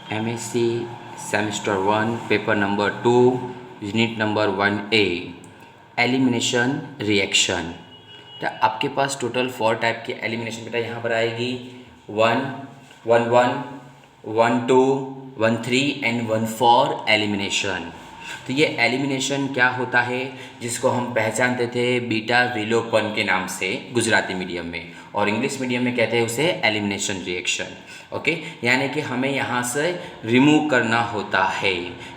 MSc semester 1 paper number 2 unit number 1A elimination reaction. तो आपके पास total 4 type के elimination बेटा यहाँ पर आएगी 1, 1, 1, 1, 2, 1, 3 एंड 1, 4 एलिमिनेशन। तो ये एलिमिनेशन क्या होता है, जिसको हम पहचानते थे बीटा विलोपन के नाम से गुजराती मीडियम में, और इंग्लिश मीडियम में कहते हैं उसे एलिमिनेशन रिएक्शन। ओके, यानी कि हमें यहाँ से रिमूव करना होता है।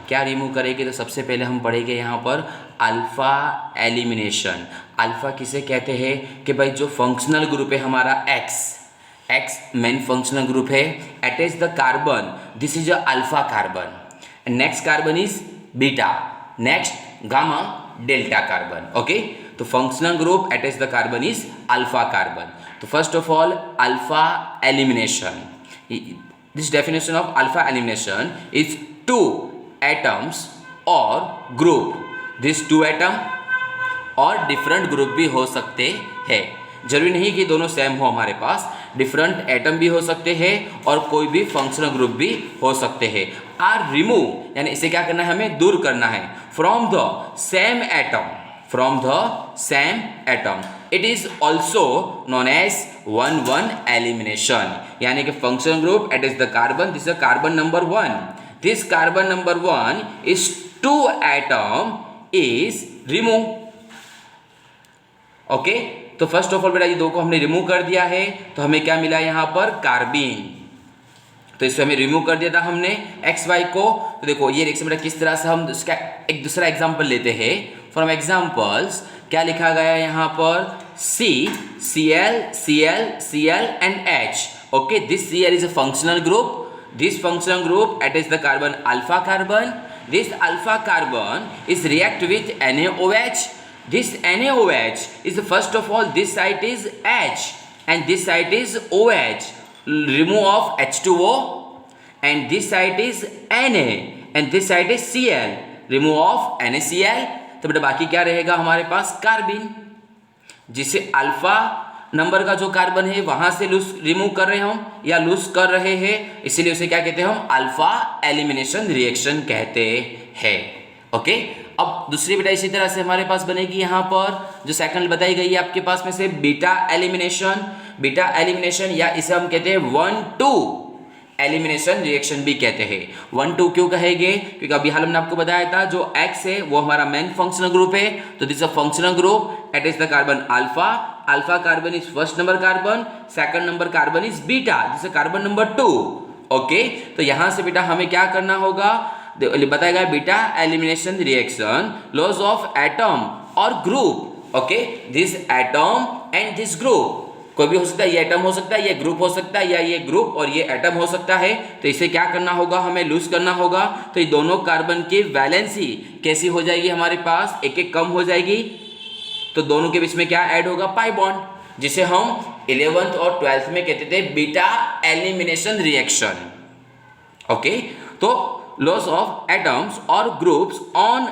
क्या रिमूव करेंगे, तो सबसे पहले हम पढ़ेंगे यहाँ पर अल्फ़ा एलिमिनेशन। अल्फ़ा किसे कहते हैं कि भाई जो फंक्शनल ग्रुप है हमारा एक्स मेन फंक्शनल ग्रुप है, attach the carbon, this is a alpha carbon, next carbon is beta, next gamma, delta carbon. Okay, तो functional group attach the carbon is alpha carbon. तो first of all alpha elimination, this definition of alpha elimination is 2 atoms और group, this 2 atom और different group भी हो सकते हैं। जरूरी नहीं कि दोनों सेम हो, हमारे पास डिफरेंट एटम भी हो सकते हैं और कोई भी फंक्शनल ग्रुप भी हो सकते हैं। आर रिमूव यानी इसे क्या करना है, हमें दूर करना है from the same atom, it is also known as 1-1 elimination. यानी कि functional group at is the carbon, this is carbon number 1, this carbon number 1 is 2 atom is remove। Okay, तो फर्स्ट ऑफ ऑल बेटा ये 2 को हमने remove कर दिया है, तो हमें क्या मिला यहाँ पर, कार्बीन। तो इसमें हमें रिमूव कर दिया था हमने एक्स वाई को। तो देखो ये रिएक्शन बेटा किस तरह से हम उसका एक दूसरा एग्जांपल लेते हैं। फ्रॉम एग्जांपल्स क्या लिखा गया है यहाँ पर, Cl and H। Okay, this Cl is a functional group, this functional group attaches the carbon alpha carbon, this alpha carbon is react with NaOH, this NaOH is first of all this site is H and this site is OH, remove of H2O, and this site is Na and this site is Cl, remove of NaCl। तो बेटा बाकी क्या रहेगा हमारे पास, कार्बिन, जिसे alpha number का जो carbon है वहां से लूज रिमूव कर रहे हैं हम या लूज कर रहे हैं, इसीलिए उसे क्या कहते हैं हम, अल्फा एलिमिनेशन रिएक्शन कहते हैं। ओके, अब दूसरी बेटा इसी तरह से हमारे पास बनेगी यहाँ पर जो सेकंड बताई गई है आपके पास में से, बीटा एलिमिनेशन या इसे हम कहते हैं 1-2 एलिमिनेशन रिएक्शन भी कहते हैं। 1-2 क्यों कहेंगे, क्योंकि अभी हाल हमने आपको बताया था जो एक्स है वो हमारा मेन फंक्शनल ग्रुप है, तो this a functional group at is the carbon alpha carbon is first number carbon, second number carbon is beta, this is carbon number 2। Okay, तो यहां से बेटा हमें क्या करना होगा, बताया गया beta elimination reaction, loss of atom और group. Okay, this atom and this group, कोई भी हो सकता है, ये एटम हो सकता है, ये ग्रुप हो सकता है, या ये ग्रुप और ये एटम हो सकता है। तो इसे क्या करना होगा, हमें लूज करना होगा। तो ये दोनों कार्बन की वैलेंसी कैसी हो जाएगी, हमारे पास एक एक कम हो जाएगी, तो दोनों के बीच में क्या ऐड होगा, पाई बॉन्ड, जिसे हम 11th और 12th में कहते थे बीटा एलिमिनेशन रिएक्शन। ओके, तो लॉस ऑफ एटम्स और groups on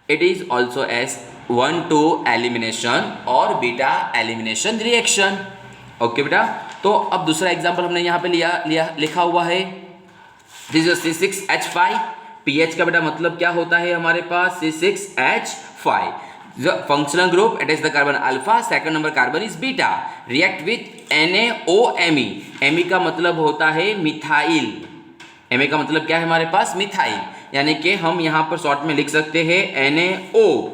it is also as 1-2 elimination और बीटा एलिमिनेशन रिएक्शन। ओके बेटा, तो अब दूसरा एग्जांपल हमने यहाँ पे लिखा हुआ है, दिस इज C6H5। पीएच का बेटा मतलब क्या होता है हमारे पास, C6H5 functional group it is the carbon alpha, second number carbon is beta, react with NaOMe। Me का मतलब होता है मिथाइल, Me का मतलब क्या है हमारे पास, मिथाइल, यानी कि हम यहाँ पर शॉर्ट में लिख सकते हैं NaOCH3।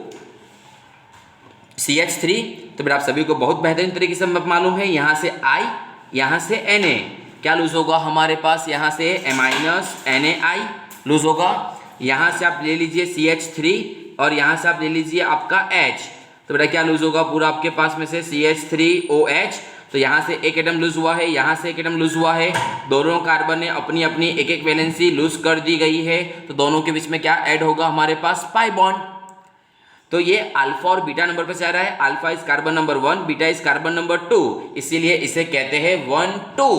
तो बेटा आप सभी को बहुत बेहतरीन तरीके से मालूम है, यहाँ से I, यहाँ से Na, क्या लूज होगा हमारे पास, यहाँ से -NaI लूज होगा, यहाँ से आप ले लीजिए CH3 और यहाँ से आप ले लीजिए आपका H। तो बेटा क्या लूज होगा पूरा आपके पास में से CH3OH। तो यहाँ से एक एटम लूज हुआ है, यहाँ से एक एटम लूज हुआ है, दोनों कार्बन ने अपनी अपनी एक एक वैलेंसी लूज कर दी गई है, तो दोनों के बीच में क्या ऐड होगा हमारे पास, पाई बॉन्ड। तो ये अल्फा और बीटा नंबर पर जा रहा है, alpha is carbon number 1, beta is carbon number 2, इसीलिए इसे कहते हैं 1-2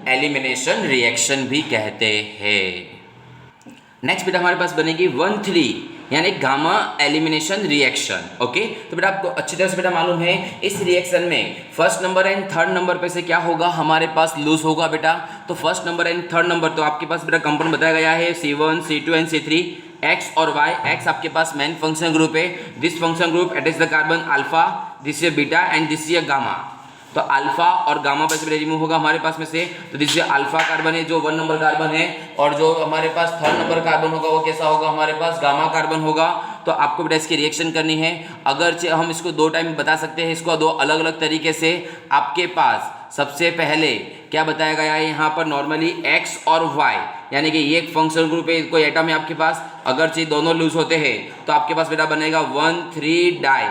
एलिमिनेशन रिएक्शन भी कहते हैं। नेक्स्ट बेटा हमारे पास बनेगी 1-3 यानी गामा एलिमिनेशन रिएक्शन। ओके, तो बेटा आपको अच्छी तरह से बेटा मालूम है इस रिएक्शन में first number and third number पे से क्या होगा, हमारे पास लूज होगा बेटा। तो first number and third number तो आपके पास बेटा कंपाउंड बताया गया है C1, C2 and C3, x और वाई। एक्स आपके पास मेन फंक्शन ग्रुप है, this function group attach the carbon alpha, this is beta and this is gamma. तो अल्फा और गामा पर से रिमूव होगा हमारे पास में से, तो दिस इज अल्फा कार्बन है जो 1 नंबर कार्बन है, और जो हमारे पास थर्ड नंबर कार्बन होगा वो कैसा होगा, हमारे पास गामा कार्बन होगा। तो आपको बेटा इसकी रिएक्शन करनी है। अगर हम इसको 2 टाइम बता सकते हैं, इसको 2 अलग अलग तरीके से। आपके पास सबसे पहले क्या बताया गया है यहाँ पर, नॉर्मली एक्स और वाई, यानी कि ये एक फंक्शनल ग्रुप है, कोई एटम है आपके पास, अगर चीज दोनों लूज होते हैं तो आपके पास बेटा बनेगा 1,3 डाई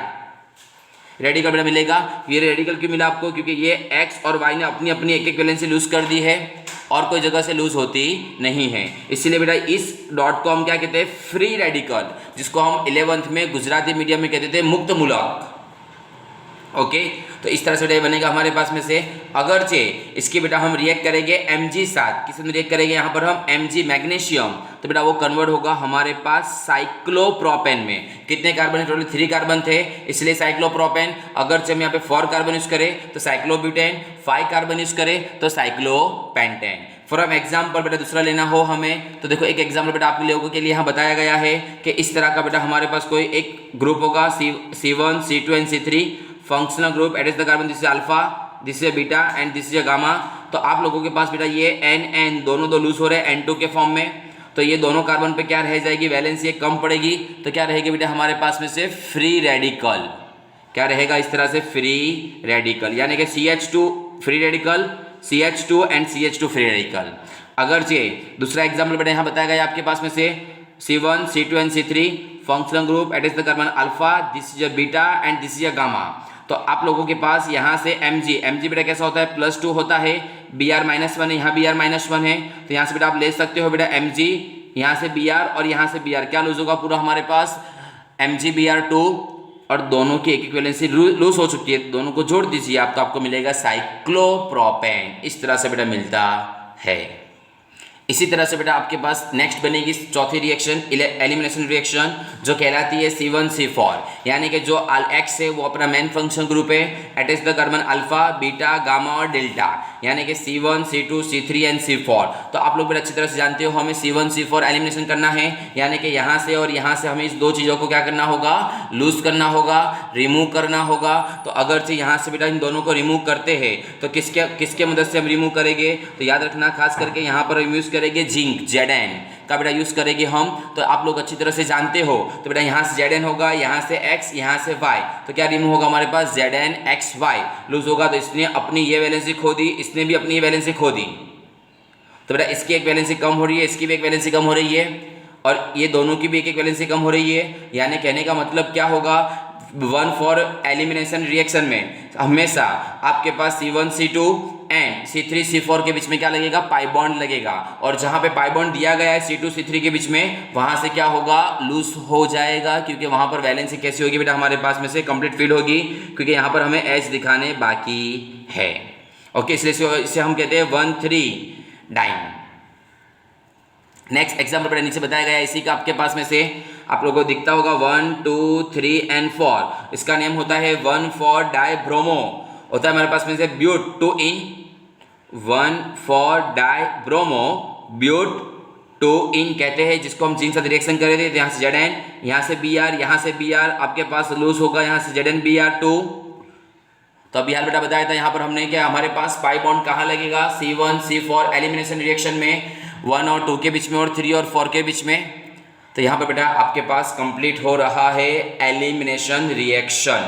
रेडिकल बेटा मिलेगा। ये रेडिकल क्यों मिला आपको, क्योंकि ये एक्स और वाई ने अपनी अपनी एक एक वैलेंसी लूज कर दी है और कोई जगह से लूज होती नहीं है, इसीलिए बेटा इस डॉट को हम क्या कहते हैं, फ्री रेडिकल, जिसको हम 11th में गुजराती मीडियम में कहते थे मुक्त मूलक। ओके, तो इस तरह से बेटा बनेगा हमारे पास में से। अगरचे इसकी बेटा हम रिएक्ट करेंगे Mg साथ, किस में रिएक्ट करेंगे यहाँ पर हम Mg मैग्नीशियम, तो बेटा वो कन्वर्ट होगा हमारे पास साइक्लोप्रोपेन में। कितने कार्बन है, टोटल 3 कार्बन थे, इसलिए साइक्लोप्रोपेन। अगरचे हम यहाँ पे 4 कार्बन यूज करें तो साइक्लोब्यूटेन, 5 कार्बन यूज करें तो साइक्लोपेंटेन। फॉर एग्जाम्पल बेटा दूसरा लेना हो हमें, तो देखो एक एग्जाम्पल बेटा आप लोगों के लिए यहाँ बताया गया है कि इस तरह का बेटा हमारे पास कोई एक ग्रुप होगा C1, C2 and C3, functional group at the carbon, this is alpha, this is beta and this is gamma. तो आप लोगों के पास बेटा ये N दोनों 2 लूज हो रहे हैं N2 के फॉर्म में, तो ये दोनों कार्बन पे क्या रह जाएगी, वैलेंसी कम पड़ेगी, तो क्या रहेगी बेटा हमारे पास में से फ्री रेडिकल। क्या रहेगा इस तरह से, फ्री रेडिकल, यानी कि CH2 free radical, CH2 and CH2 free radical. अगर चाहिए दूसरा एग्जाम्पल बेटा यहाँ बताया गया आपके पास में से C1, C2 and C3, functional group at the carbon alpha, this is beta and this is gamma. तो आप लोगों के पास यहाँ से Mg बेटा कैसा होता है, +2 होता है, Br -1 है, यहाँ Br -1 है, तो यहाँ से बेटा आप ले सकते हो बेटा Mg, यहाँ से Br और यहाँ से Br, क्या लूज होगा पूरा हमारे पास MgBr2, और दोनों की एक एक वैलेंसी लूज हो चुकी है, दोनों को जोड़ दीजिए आप, तो आपको मिलेगा साइक्लोप्रोपेन। इस तरह से बेटा मिलता है। इसी तरह से बेटा आपके पास नेक्स्ट बनेगी चौथी रिएक्शन, एलिमिनेशन रिएक्शन, जो कहलाती है C1C4, यानी कि जो एक्स है वो अपना मेन फंक्शन ग्रुप है, attach the carbon alpha, beta, gamma और डेल्टा, यानी कि C1, C2, C3 and C4। तो आप लोग बेटा अच्छी तरह से जानते हो हमें C1C4 एलिमिनेशन करना है, यानी कि यहाँ से और यहाँ से हमें इस 2 चीज़ों को क्या करना होगा, लूज करना होगा, रिमूव करना होगा। तो अगर से यहाँ से बेटा इन दोनों को रिमूव करते हैं तो किसके मदद से हम रिमूव करेंगे, तो याद रखना खास करके यहाँ पर हम यूज करेंगे जिंक, Zn का बेटा यूज करेंगे हम। तो आप लोग अच्छी तरह से जानते हो, तो बेटा यहाँ से Zn होगा, यहाँ से X, यहाँ से Y, तो क्या रिमूव होगा हमारे पास ZnXY लूज होगा। तो इसने अपनी ये वैलेंसी खो दी, इसने भी अपनी ये वैलेंसी खो दी, तो बेटा इसकी एक वैलेंसी कम हो रही है, इसकी भी एक वैलेंसी कम हो रही है, और ये दोनों की भी एक एक वैलेंसी कम हो रही है। यानी कहने का मतलब क्या होगा, 1 फॉर एलिमिनेशन रिएक्शन में हमेशा आपके पास C1, C2 and C3, C4 के बीच में क्या लगेगा, पाई बॉन्ड लगेगा, और जहां पे पाई बॉन्ड दिया गया है C2, C3 के बीच में, वहां से क्या होगा, लूज हो जाएगा, क्योंकि वहां पर वैलेंसी कैसी होगी बेटा हमारे पास में से कंप्लीट फिल होगी, क्योंकि यहाँ पर हमें H दिखाने बाकी है। ओके, इसलिए इसे हम कहते हैं 1,3 डाइन। नेक्स्ट एग्जाम्पल बेटा नीचे बताया गया इसी का आपके पास में से आप लोगों को दिखता होगा 1, 2, 3 एंड 4, इसका नेम होता है 1,4-डाइब्रोमो, होता है हमारे पास में से ब्यूट 2 इन, 1,4-डाइब्रोमो ब्यूट 2 इन कहते हैं, जिसको हम जिंक साथ रिएक्शन कर रहे थे। तो यहाँ से Zn, यहाँ से Br, यहाँ से Br आपके पास लूज होगा, यहाँ से ZnBr2। तो अभी हाल बेटा बताया था यहाँ पर हमने क्या, हमारे पास पाई बॉन्ड कहाँ लगेगा, C1C4 एलिमिनेशन रिएक्शन में 1 और 2 के बीच में और 3 और 4 के बीच में। तो यहाँ पर बेटा आपके पास कंप्लीट हो रहा है एलिमिनेशन रिएक्शन।